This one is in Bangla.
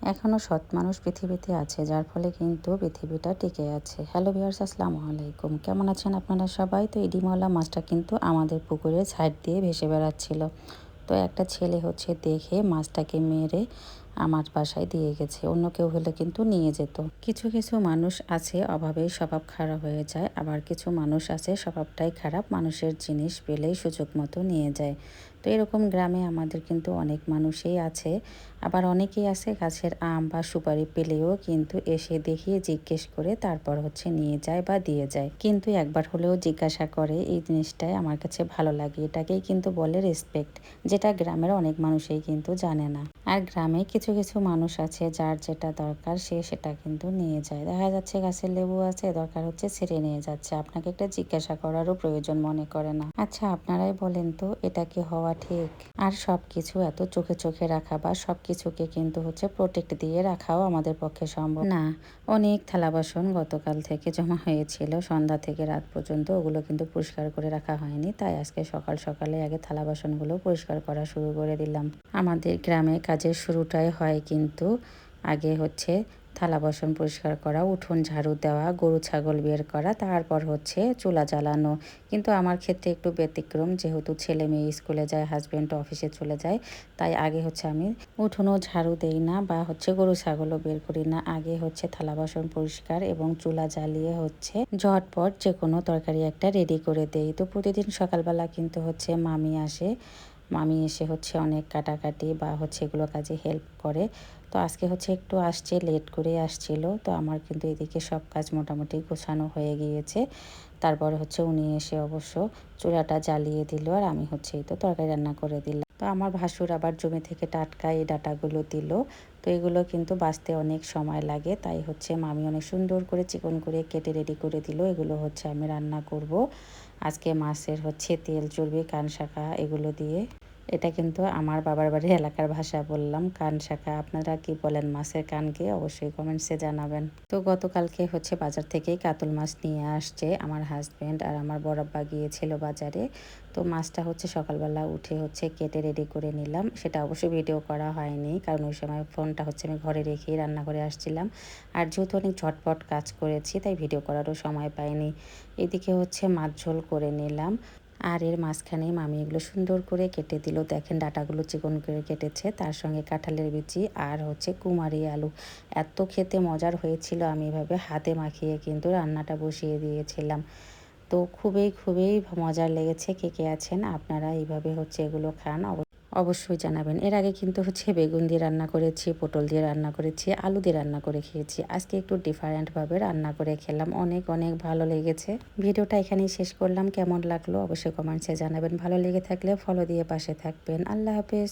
এখনও সৎ মানুষ পৃথিবীতে আছে, যার ফলে কিন্তু পৃথিবীটা টিকে আছে। হ্যালো ভিউয়ার্স, আসসালামু আলাইকুম। কেমন আছেন আপনারা সবাই? তো এই ডিমওয়ালা মাছটা কিন্তু আমাদের পুকুরের সাইড দিয়ে ভেসে বেড়াচ্ছিল। তো একটা ছেলে হচ্ছে দেখে মাছটাকে মেরে আমার বাসায় দিয়ে গেছে। অন্য কেউ হলে কিন্তু নিয়ে যেত। কিছু কিছু মানুষ আছে অভাবেই স্বভাব খারাপ হয়ে যায়, আবার কিছু মানুষ আছে স্বভাবটাই খারাপ, মানুষের জিনিস পেলেই সুযোগ মতো নিয়ে যায়। তো এরকম গ্রামে আমাদের কিন্তু অনেক মানুষই আছে। আবার অনেকেই আছে গাছের আম বা সুপারি পেলেও কিন্তু এসে দেখিয়ে জিজ্ঞেস করে তারপর হচ্ছে নিয়ে যায় বা দিয়ে যায়। কিন্তু একবার হলেও জিজ্ঞাসা করে, এই জিনিসটাই আমার কাছে ভালো লাগে। এটাকেই কিন্তু বলে রেসপেক্ট, যেটা গ্রামের অনেক মানুষই কিন্তু জানে না। আর গ্রামে কিছু কিছু মানুষ আছে যার যেটা দরকার সে সেটা কিন্তু নিয়ে যায়। দেখা যাচ্ছে গাছের লেবু আছে, দরকার হচ্ছে ছিঁড়ে নিয়ে যাচ্ছে, আপনাকে একটা জিজ্ঞাসা করারও প্রয়োজন মনে করে না। আচ্ছা, আপনারাই বলেন তো, এটা কি হওয়া ঠিক? আর সবকিছু এত চোখে চোখে রাখা বা সবকিছুকে কিন্তু হচ্ছে প্রোটেক্ট দিয়ে রাখাও আমাদের পক্ষে সম্ভব না। অনেক থালা বাসন গতকাল থেকে জমা হয়েছিল, সন্ধ্যা থেকে রাত পর্যন্ত ওগুলো কিন্তু পরিষ্কার করে রাখা হয়নি, তাই আজকে সকাল সকালে আগে থালা বাসনগুলো পরিষ্কার করা শুরু করে দিলাম। আমাদের গ্রামে কাজের শুরুটাই হয় কিন্তু আগে হচ্ছে থালা বাসন পরিষ্কার করা, উঠোন ঝাড়ু দেওয়া, গরু ছাগল বের করা, তারপর হচ্ছে চুলা জ্বালানো। কিন্তু আমার ক্ষেত্রে একটু ব্যতিক্রম, যেহেতু ছেলে মেয়ে স্কুলে যায়, হাজব্যান্ড অফিসে চলে যায়, তাই আগে হচ্ছে আমি উঠোনও ঝাড়ু দেই না বা হচ্ছে গরু ছাগলও বের করি না। আগে হচ্ছে থালা বাসন পরিষ্কার এবং চুলা জ্বালিয়ে হচ্ছে ঝটপট যে কোনো তরকারি একটা রেডি করে দেই। তো প্রতিদিন সকালবেলা কিন্তু হচ্ছে মামি আসে, মামি এসে হচ্ছে অনেক কাটাকাটি বা হচ্ছে এগুলো কাজে হেল্প করে। তো আজকে হচ্ছে একটু আসছে, লেট করে আসছিল, তো আমার কিন্তু এদিকে সব কাজ মোটামুটি গোছানো হয়ে গিয়েছে। তারপরে হচ্ছে উনি এসে অবশ্য চুলাটা জ্বালিয়ে দিল, আর আমি হচ্ছে এই তো তরকারি রান্না করে দিলাম। তো আমার ভাসুর আবার জমি থেকে টাটকা এই ডাঁটাগুলো দিল। তো এগুলো কিন্তু বাছতে অনেক সময় লাগে, তাই হচ্ছে মামি অনেক সুন্দর করে চিকন করে কেটে রেডি করে দিল। এগুলো হচ্ছে আমি রান্না করব আজকে। মাছের হচ্ছে তেল চর্বি, কান শাখা এগুলো দিয়ে। এটা কিন্তু আমার বাবার বাড়ির এলাকার ভাষা বললাম, কান শাখা। আপনারা কি বলেন মাছের কানকে? অবশ্যই কমেন্টসে জানাবেন। তো গতকালকে হচ্ছে বাজার থেকেই কাতল মাছ নিয়ে আসছে আমার হাজব্যান্ড, আর আমার বড়াব্বা গিয়েছিল বাজারে। তো মাছটা হচ্ছে সকালবেলা উঠে হচ্ছে কেটে রেডি করে নিলাম। সেটা অবশ্যই ভিডিও করা হয়নি, কারণ ওই সময় ফোনটা হচ্ছে আমি ঘরে রেখেই রান্নাঘরে আসছিলাম। আর যেহেতু অনেক ঝটপট কাজ করেছি, তাই ভিডিও করারও সময় পাইনি। এদিকে হচ্ছে মাছ ঝোল করে নিলাম। আর এর মাঝখানে মামি এগুলো সুন্দর করে কেটে দিল। দেখেন ডাঁটাগুলো চিকন করে কেটেছে, তার সঙ্গে কাঁঠালের বিচি আর হচ্ছে কুমারী আলু। এত খেতে মজার হয়েছিল, আমি এভাবে হাতে মাখিয়ে কিন্তু রান্নাটা বসিয়ে দিয়েছিলাম। তো খুবই খুবই মজার লেগেছে। কে কে আছেন আপনারা এইভাবে হচ্ছে এগুলো খান? অবশ্যই জানাবেন। এর আগে কিন্তু হচ্ছে বেগুন দিয়ে রান্না করেছি, পটল দিয়ে রান্না করেছি, আলু দিয়ে রান্না করে খেয়েছি। আজকে একটু ডিফারেন্টভাবে রান্না করে খেলাম, অনেক অনেক ভালো লেগেছে। ভিডিওটা এখানেই শেষ করলাম। কেমন লাগলো অবশ্যই কমেন্টসে জানাবেন। ভালো লেগে থাকলে ফলো দিয়ে পাশে থাকবেন। আল্লাহ হাফেজ।